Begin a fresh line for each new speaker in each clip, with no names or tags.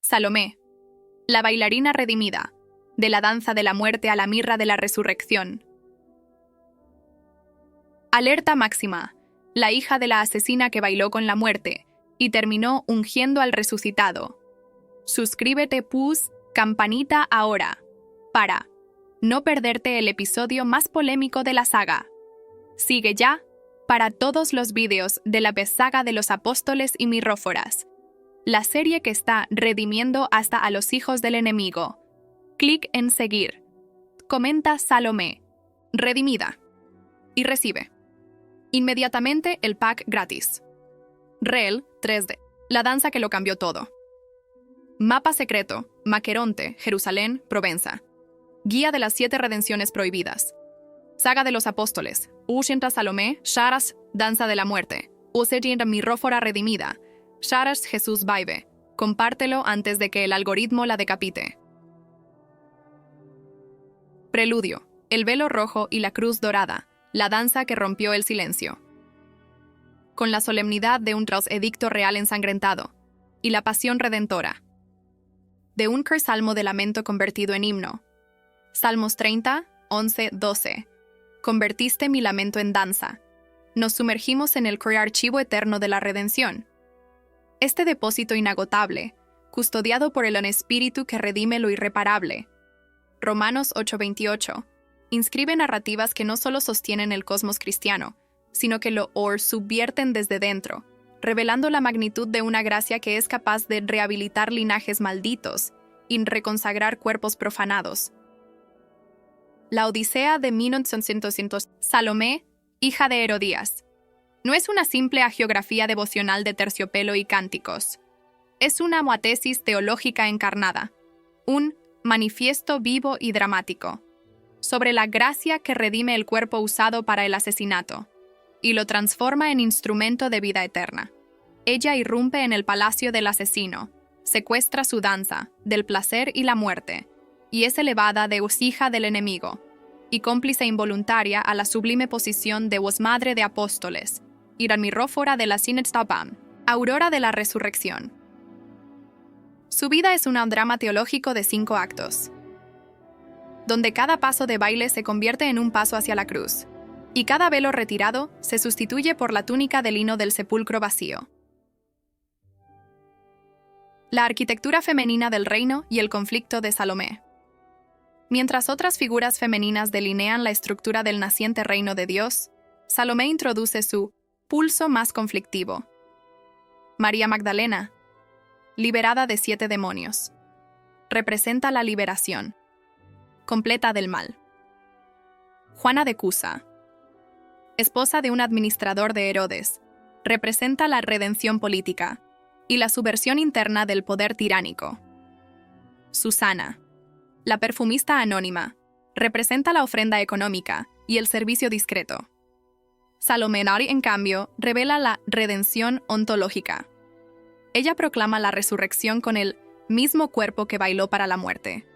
Salomé, la bailarina redimida, de la danza de la muerte a la mirra de la resurrección. Alerta máxima, la hija de la asesina que bailó con la muerte y terminó ungiendo al resucitado. Suscríbete, push, campanita ahora, para no perderte el episodio más polémico de la saga. Sigue ya para todos los vídeos de la saga de los apóstoles y mirróforas, la serie que está redimiendo hasta a los hijos del enemigo. Clic en seguir. Comenta Salomé, redimida, y recibe inmediatamente el pack gratis. Reel 3D, la danza que lo cambió todo. Mapa secreto, Maqueronte, Jerusalén, Provenza. Guía de las 7 redenciones prohibidas. Saga de los apóstoles, Ushinta Salomé, Sharas, danza de la muerte. Usejinta mirrófora redimida. Sharas Jesús Baibe. Compártelo antes de que el algoritmo la decapite. Preludio, el velo rojo y la cruz dorada, la danza que rompió el silencio. Con la solemnidad de un edicto real ensangrentado, y la pasión redentora. De un salmo de lamento convertido en himno. Salmos 30, 11, 12. Convertiste mi lamento en danza. Nos sumergimos en el archivo eterno de la redención. Este depósito inagotable, custodiado por el espíritu que redime lo irreparable. Romanos 8:28. Inscribe narrativas que no solo sostienen el cosmos cristiano, sino que lo subvierten desde dentro, revelando la magnitud de una gracia que es capaz de rehabilitar linajes malditos y reconsagrar cuerpos profanados. La Odisea de 1900. Salomé, hija de Herodías. No es una simple hagiografía devocional de terciopelo y cánticos. Es una moatesis teológica encarnada, un manifiesto vivo y dramático, sobre la gracia que redime el cuerpo usado para el asesinato, y lo transforma en instrumento de vida eterna. Ella irrumpe en el palacio del asesino, secuestra su danza, del placer y la muerte, y es elevada de hija del enemigo, y cómplice involuntaria a la sublime posición de madre de apóstoles, y la mirrófora de la Sinetstabam, aurora de la resurrección. Su vida es un drama teológico de 5 actos, donde cada paso de baile se convierte en un paso hacia la cruz, y cada velo retirado se sustituye por la túnica de lino del sepulcro vacío. La arquitectura femenina del reino y el conflicto de Salomé. Mientras otras figuras femeninas delinean la estructura del naciente reino de Dios, Salomé introduce su pulso más conflictivo. María Magdalena, liberada de 7 demonios, representa la liberación completa del mal. Juana de Cusa, esposa de un administrador de Herodes, representa la redención política y la subversión interna del poder tiránico. Susana, la perfumista anónima, representa la ofrenda económica y el servicio discreto. Salomé, en cambio, revela la redención ontológica. Ella proclama la resurrección con el mismo cuerpo que bailó para la muerte,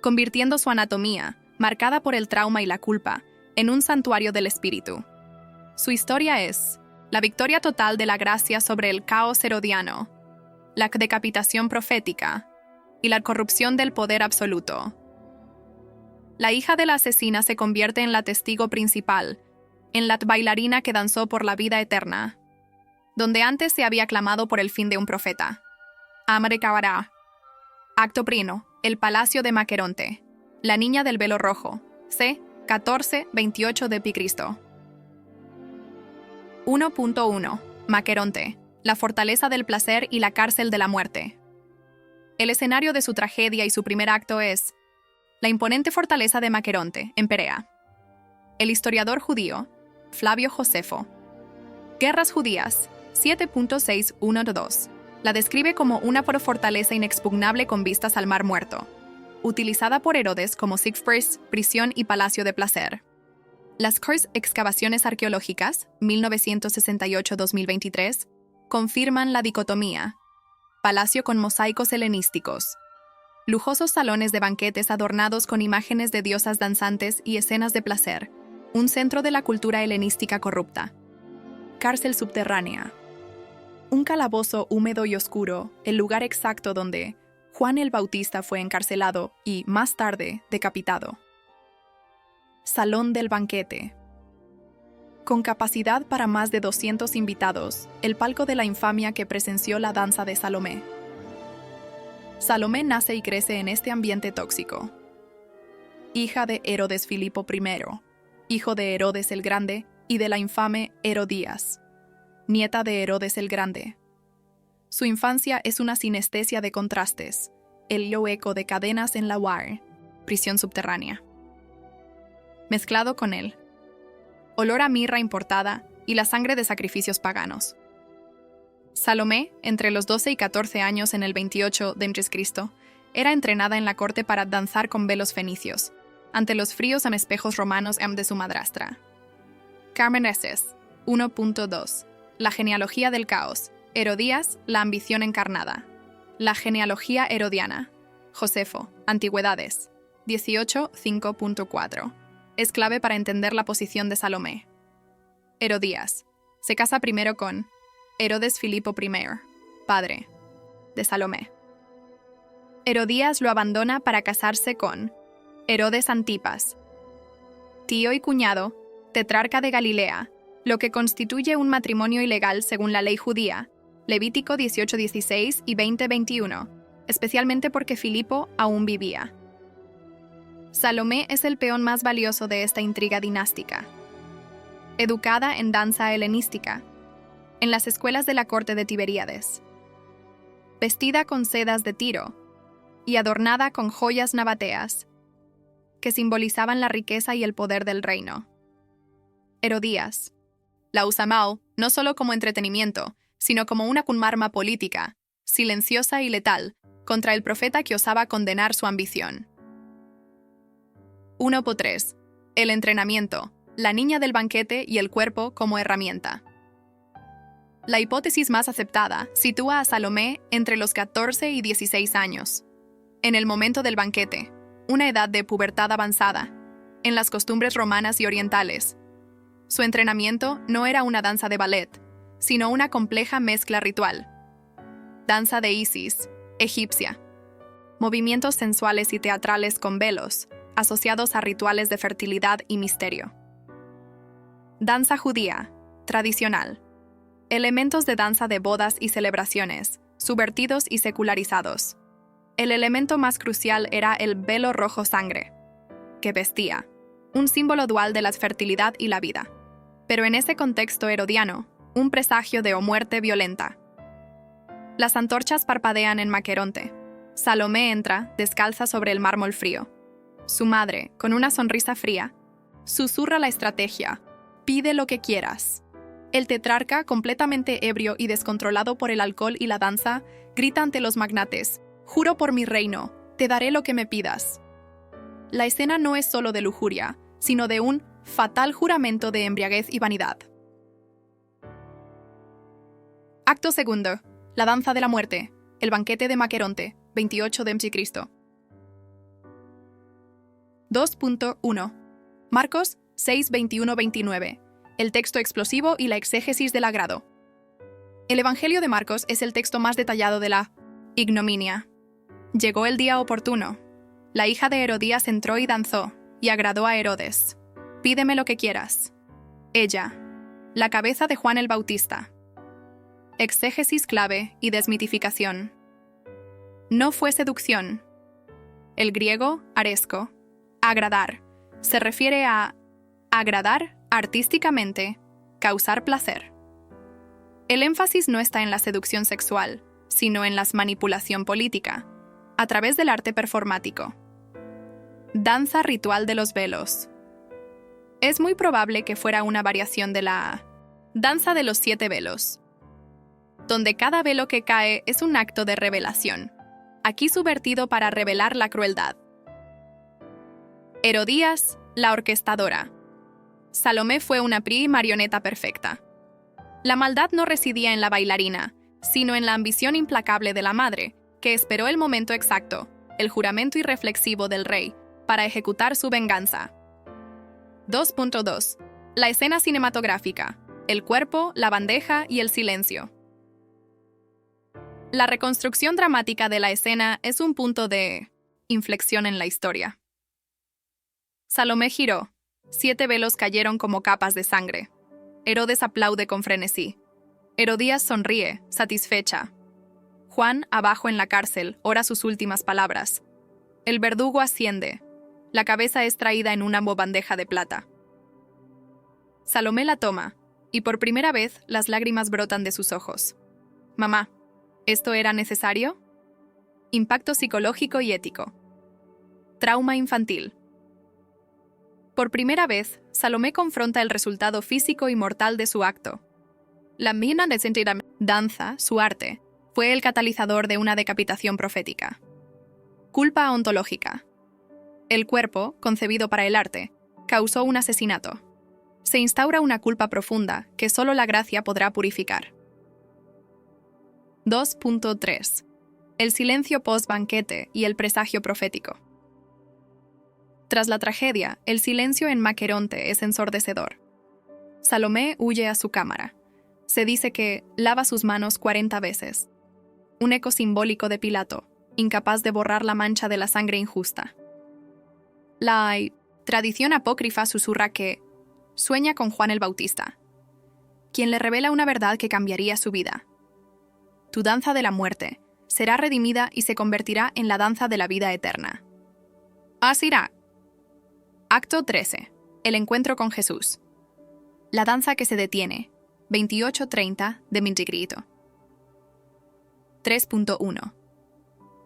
convirtiendo su anatomía, marcada por el trauma y la culpa, en un santuario del espíritu. Su historia es la victoria total de la gracia sobre el caos herodiano, la decapitación profética y la corrupción del poder absoluto. La hija de la asesina se convierte en la testigo principal, en la bailarina que danzó por la vida eterna, donde antes se había clamado por el fin de un profeta. Amre Cabará. Acto primo, el palacio de Maqueronte, la niña del velo rojo, c. 14-28 de Cristo. 1.1. Maqueronte, la fortaleza del placer y la cárcel de la muerte. El escenario de su tragedia y su primer acto es la imponente fortaleza de Maqueronte, en Perea. El historiador judío, Flavio Josefo. Guerras judías, 7.612. La describe como una fortaleza inexpugnable con vistas al Mar Muerto, utilizada por Herodes como Sigfrids, prisión y palacio de placer. Las excavaciones arqueológicas, 1968-2023, confirman la dicotomía. Palacio con mosaicos helenísticos. Lujosos salones de banquetes adornados con imágenes de diosas danzantes y escenas de placer. Un centro de la cultura helenística corrupta. Cárcel subterránea. Un calabozo húmedo y oscuro, el lugar exacto donde Juan el Bautista fue encarcelado y, más tarde, decapitado. Salón del banquete. Con capacidad para más de 200 invitados, el palco de la infamia que presenció la danza de Salomé. Salomé nace y crece en este ambiente tóxico. Hija de Herodes Filipo I, hijo de Herodes el Grande y de la infame Herodías, nieta de Herodes el Grande. Su infancia es una sinestesia de contrastes, el eco de cadenas en la War, prisión subterránea. Mezclado con él, olor a mirra importada y la sangre de sacrificios paganos. Salomé, entre los 12 y 14 años en el 28 d.C., era entrenada en la corte para danzar con velos fenicios, ante los fríos espejos romanos de su madrastra. Carmen Esses, 1.2. La genealogía del caos. Herodías, la ambición encarnada. La genealogía herodiana. Josefo, Antigüedades, 18.5.4. Es clave para entender la posición de Salomé. Herodías. Se casa primero con Herodes Filipo I, padre de Salomé. Herodías lo abandona para casarse con Herodes Antipas, tío y cuñado, tetrarca de Galilea, lo que constituye un matrimonio ilegal según la ley judía, Levítico 18:16 y 20:21, especialmente porque Filipo aún vivía. Salomé es el peón más valioso de esta intriga dinástica. Educada en danza helenística, en las escuelas de la corte de Tiberíades. Vestida con sedas de Tiro y adornada con joyas nabateas, que simbolizaban la riqueza y el poder del reino. Herodías la usa Mao no solo como entretenimiento, sino como una arma política, silenciosa y letal, contra el profeta que osaba condenar su ambición. 1.3. El entrenamiento, la niña del banquete y el cuerpo como herramienta. La hipótesis más aceptada sitúa a Salomé entre los 14 y 16 años, en el momento del banquete, una edad de pubertad avanzada, en las costumbres romanas y orientales. Su entrenamiento no era una danza de ballet, sino una compleja mezcla ritual. Danza de Isis, egipcia. Movimientos sensuales y teatrales con velos, asociados a rituales de fertilidad y misterio. Danza judía, tradicional. Elementos de danza de bodas y celebraciones, subvertidos y secularizados. El elemento más crucial era el velo rojo sangre, que vestía, un símbolo dual de la fertilidad y la vida. Pero en ese contexto herodiano, un presagio de muerte violenta. Las antorchas parpadean en Maqueronte. Salomé entra, descalza sobre el mármol frío. Su madre, con una sonrisa fría, susurra la estrategia: pide lo que quieras. El tetrarca, completamente ebrio y descontrolado por el alcohol y la danza, grita ante los magnates: juro por mi reino, te daré lo que me pidas. La escena no es solo de lujuria, sino de un fatal juramento de embriaguez y vanidad. Acto segundo. La danza de la muerte. El banquete de Maqueronte, 28 d.C. 2.1. Marcos 6:21-29. El texto explosivo y la exégesis del agrado. El Evangelio de Marcos es el texto más detallado de la ignominia. Llegó el día oportuno. La hija de Herodías entró y danzó, y agradó a Herodes. Pídeme lo que quieras. Ella, la cabeza de Juan el Bautista. Exégesis clave y desmitificación. No fue seducción. El griego, aresco, agradar, se refiere a agradar artísticamente, causar placer. El énfasis no está en la seducción sexual, sino en la manipulación política, a través del arte performático. Danza ritual de los velos. Es muy probable que fuera una variación de la danza de los 7 velos, donde cada velo que cae es un acto de revelación, aquí subvertido para revelar la crueldad. Herodías, la orquestadora. Salomé fue una marioneta perfecta. La maldad no residía en la bailarina, sino en la ambición implacable de la madre, que esperó el momento exacto, el juramento irreflexivo del rey, para ejecutar su venganza. 2.2. La escena cinematográfica, el cuerpo, la bandeja y el silencio. La reconstrucción dramática de la escena es un punto de inflexión en la historia. Salomé giró. 7 velos cayeron como capas de sangre. Herodes aplaude con frenesí. Herodías sonríe, satisfecha. Juan, abajo en la cárcel, ora sus últimas palabras. El verdugo asciende. La cabeza es traída en una bandeja de plata. Salomé la toma, y por primera vez las lágrimas brotan de sus ojos. Mamá, ¿esto era necesario? Impacto psicológico y ético. Trauma infantil. Por primera vez, Salomé confronta el resultado físico y mortal de su acto. La mina de sentida danza, su arte, fue el catalizador de una decapitación profética. Culpa ontológica. El cuerpo, concebido para el arte, causó un asesinato. Se instaura una culpa profunda que solo la gracia podrá purificar. 2.3. El silencio post-banquete y el presagio profético. Tras la tragedia, el silencio en Maqueronte es ensordecedor. Salomé huye a su cámara. Se dice que lava sus manos 40 veces. Un eco simbólico de Pilato, incapaz de borrar la mancha de la sangre injusta. La tradición apócrifa susurra que sueña con Juan el Bautista, quien le revela una verdad que cambiaría su vida. Tu danza de la muerte será redimida y se convertirá en la danza de la vida eterna. Asirá. Acto 13. El encuentro con Jesús. La danza que se detiene. 28:30 de Mintigrito. 3.1.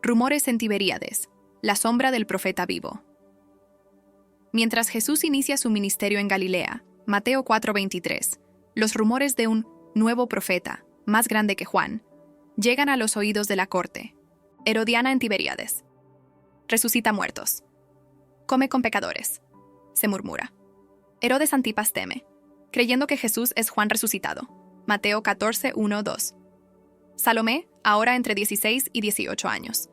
Rumores en Tiberíades. La sombra del profeta vivo. Mientras Jesús inicia su ministerio en Galilea, Mateo 4:23, los rumores de un nuevo profeta, más grande que Juan, llegan a los oídos de la corte. Herodiana en Tiberíades. Resucita muertos. Come con pecadores. Se murmura. Herodes Antipas teme, creyendo que Jesús es Juan resucitado. Mateo 14:1-2. Salomé, ahora entre 16 y 18 años.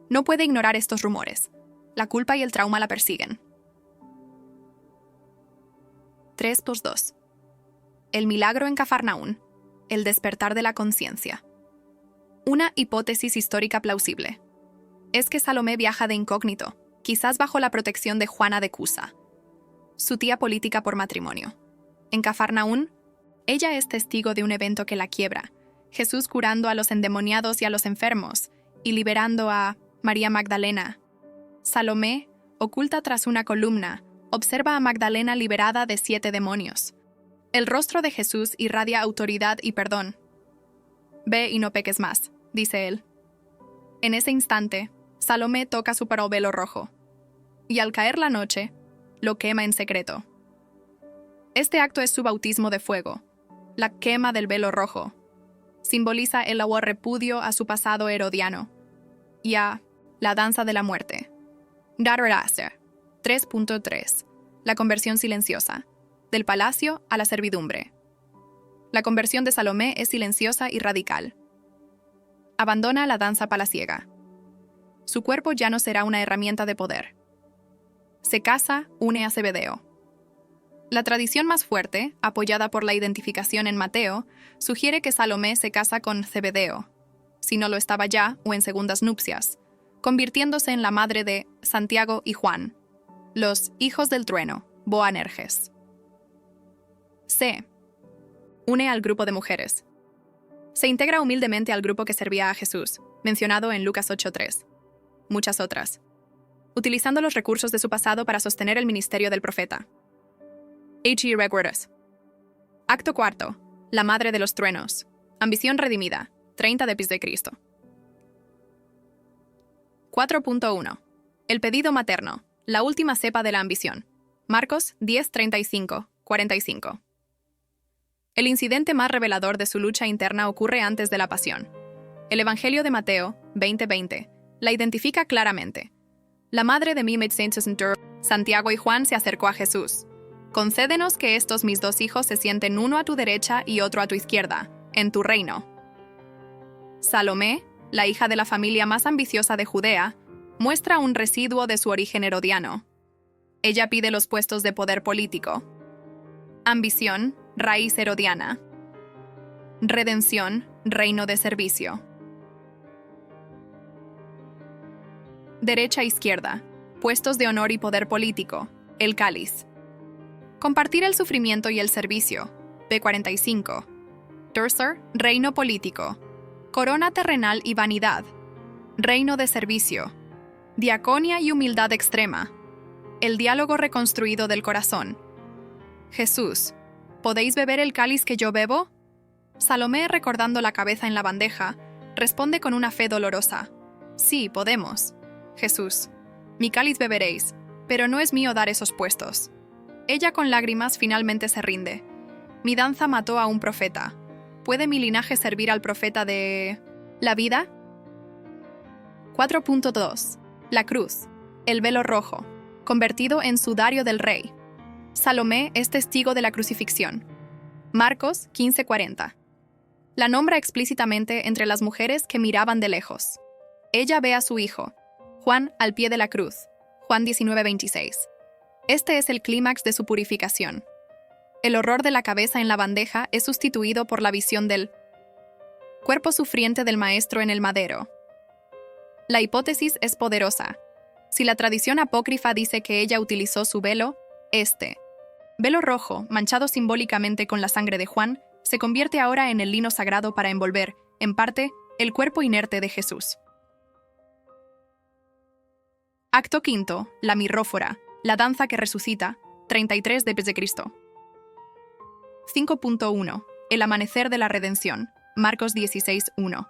No puede ignorar estos rumores. La culpa y el trauma la persiguen. 3.2. El milagro en Cafarnaún. El despertar de la conciencia. Una hipótesis histórica plausible es que Salomé viaja de incógnito, quizás bajo la protección de Juana de Cusa, su tía política por matrimonio. En Cafarnaún, ella es testigo de un evento que la quiebra, Jesús curando a los endemoniados y a los enfermos, y liberando a María Magdalena. Salomé, oculta tras una columna, observa a Magdalena liberada de 7 demonios. El rostro de Jesús irradia autoridad y perdón. Ve y no peques más, dice él. En ese instante, Salomé toca su velo rojo, y al caer la noche, lo quema en secreto. Este acto es su bautismo de fuego. La quema del velo rojo simboliza el repudio a su pasado herodiano y a la danza de la muerte. 3.3. La conversión silenciosa. Del palacio a la servidumbre. La conversión de Salomé es silenciosa y radical. Abandona la danza palaciega. Su cuerpo ya no será una herramienta de poder. Se casa, une a Zebedeo. La tradición más fuerte, apoyada por la identificación en Mateo, sugiere que Salomé se casa con Zebedeo, si no lo estaba ya o en segundas nupcias, convirtiéndose en la madre de Santiago y Juan, los hijos del trueno, Boanerges. C. Une al grupo de mujeres. Se integra humildemente al grupo que servía a Jesús, mencionado en Lucas 8:3. Muchas otras. Utilizando los recursos de su pasado para sostener el ministerio del profeta. H. Regueras. Acto 4. La madre de los truenos. Ambición redimida. 30 de Cristo. 4.1. El pedido materno. La última cepa de la ambición. Marcos 10:35-45. El incidente más revelador de su lucha interna ocurre antes de la pasión. El Evangelio de Mateo 20:20 la identifica claramente. La madre de Santiago y Juan se acercó a Jesús. Concédenos que estos mis 2 hijos se sienten uno a tu derecha y otro a tu izquierda, en tu reino. Salomé, la hija de la familia más ambiciosa de Judea, muestra un residuo de su origen herodiano. Ella pide los puestos de poder político. Ambición, raíz herodiana. Redención, reino de servicio. Derecha e izquierda. Puestos de honor y poder político. El cáliz. Compartir el sufrimiento y el servicio. B45. Tercer, reino político. Corona terrenal y vanidad. Reino de servicio. Diaconia y humildad extrema. El diálogo reconstruido del corazón. Jesús, ¿podéis beber el cáliz que yo bebo? Salomé, recordando la cabeza en la bandeja, responde con una fe dolorosa. Sí, podemos. Jesús, mi cáliz beberéis, pero no es mío dar esos puestos. Ella con lágrimas finalmente se rinde. Mi danza mató a un profeta. ¿Puede mi linaje servir al profeta de la vida? 4.2. La cruz. El velo rojo, convertido en sudario del rey. Salomé es testigo de la crucifixión. Marcos 15:40. La nombra explícitamente entre las mujeres que miraban de lejos. Ella ve a su hijo, Juan al pie de la cruz, Juan 19:26. Este es el clímax de su purificación. El horror de la cabeza en la bandeja es sustituido por la visión del cuerpo sufriente del maestro en el madero. La hipótesis es poderosa. Si la tradición apócrifa dice que ella utilizó su velo, velo rojo, manchado simbólicamente con la sangre de Juan, se convierte ahora en el lino sagrado para envolver, en parte, el cuerpo inerte de Jesús. Acto quinto, la mirrófora, la danza que resucita, 33 d.C. 5.1. El amanecer de la redención, Marcos 16:1.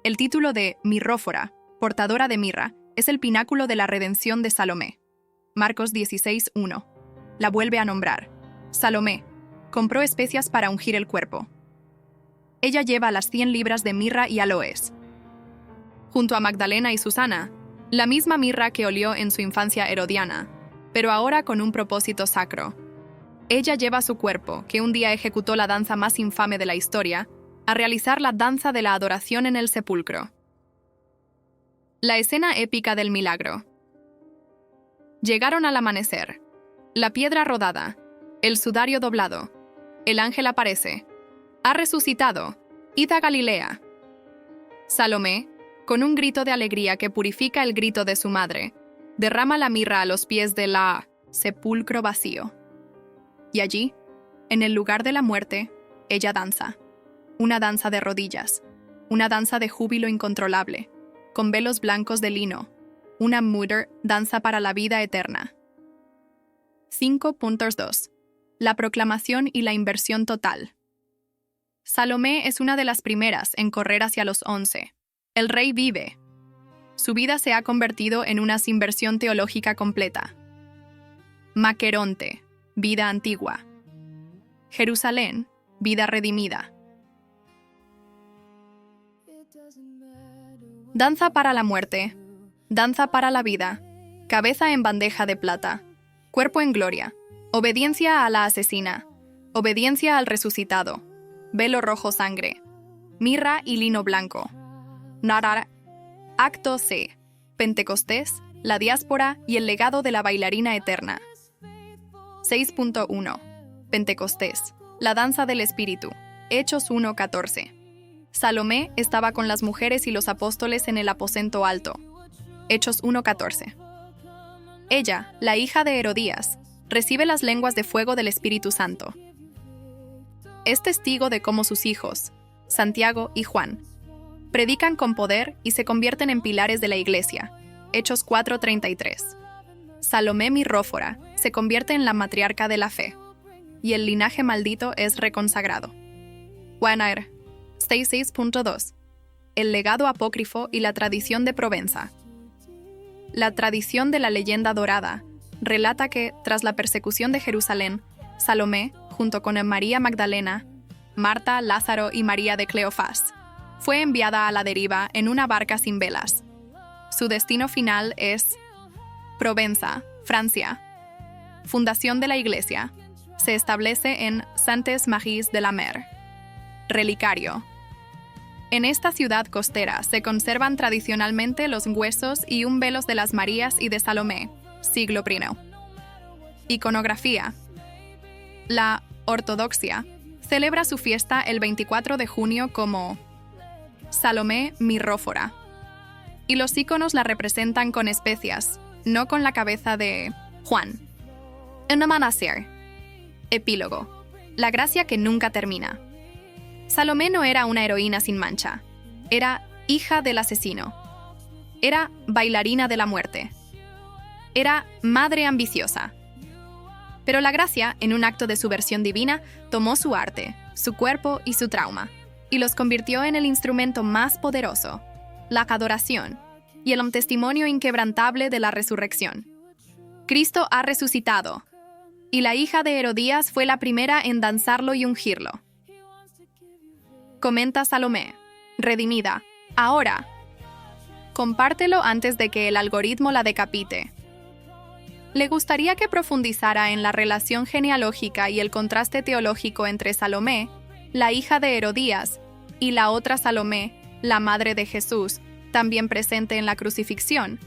El título de mirrófora, portadora de mirra, es el pináculo de la redención de Salomé. Marcos 16:1. La vuelve a nombrar. Salomé compró especias para ungir el cuerpo. Ella lleva las 100 libras de mirra y aloes. Junto a Magdalena y Susana, la misma mirra que olió en su infancia herodiana, pero ahora con un propósito sacro. Ella lleva su cuerpo, que un día ejecutó la danza más infame de la historia, a realizar la danza de la adoración en el sepulcro. La escena épica del milagro. Llegaron al amanecer. La piedra rodada, el sudario doblado. El ángel aparece. Ha resucitado. Id a Galilea. Salomé, con un grito de alegría que purifica el grito de su madre, derrama la mirra a los pies de la sepulcro vacío. Y allí, en el lugar de la muerte, ella danza. Una danza de rodillas, una danza de júbilo incontrolable, con velos blancos de lino, una mutter danza para la vida eterna. 5.2. La proclamación y la inversión total. Salomé es una de las primeras en correr hacia los 11. El rey vive. Su vida se ha convertido en una inversión teológica completa. Maqueronte, vida antigua. Jerusalén, vida redimida. Danza para la muerte, danza para la vida, cabeza en bandeja de plata, cuerpo en gloria, obediencia a la asesina, obediencia al resucitado, velo rojo sangre, mirra y lino blanco. Narar. Acto C. Pentecostés, la diáspora y el legado de la bailarina eterna. 6.1. Pentecostés, la danza del Espíritu. Hechos 1:14. Salomé estaba con las mujeres y los apóstoles en el aposento alto. Hechos 1:14. Ella, la hija de Herodías, recibe las lenguas de fuego del Espíritu Santo. Es testigo de cómo sus hijos, Santiago y Juan, predican con poder y se convierten en pilares de la iglesia. Hechos 4:33. Salomé mirrófora se convierte en la matriarca de la fe, y el linaje maldito es reconsagrado. Wanaer. 6.2. El legado apócrifo y la tradición de Provenza. La tradición de la leyenda dorada relata que, tras la persecución de Jerusalén, Salomé, junto con María Magdalena, Marta, Lázaro y María de Cleofás, fue enviada a la deriva en una barca sin velas. Su destino final es Provenza, Francia. Fundación de la Iglesia. Se establece en Saintes-Maries de la Mer. Relicario. En esta ciudad costera se conservan tradicionalmente los huesos y umbelos de las Marías y de Salomé, siglo I. Iconografía. La ortodoxia celebra su fiesta el 24 de junio como Salomé mirrófora. y los iconos la representan con especias, no con la cabeza de Juan. Un amanecer. Epílogo. La gracia que nunca termina. Salomé no era una heroína sin mancha. Era hija del asesino. Era bailarina de la muerte. Era madre ambiciosa. Pero la gracia, en un acto de subversión divina, tomó su arte, su cuerpo y su trauma, y los convirtió en el instrumento más poderoso, la adoración, y el testimonio inquebrantable de la resurrección. Cristo ha resucitado, y la hija de Herodías fue la primera en danzarlo y ungirlo. Comenta Salomé, redimida, ahora. Compártelo antes de que el algoritmo la decapite. Le gustaría que profundizara en la relación genealógica y el contraste teológico entre Salomé, la hija de Herodías, y la otra Salomé, la madre de Jesús, también presente en la crucifixión,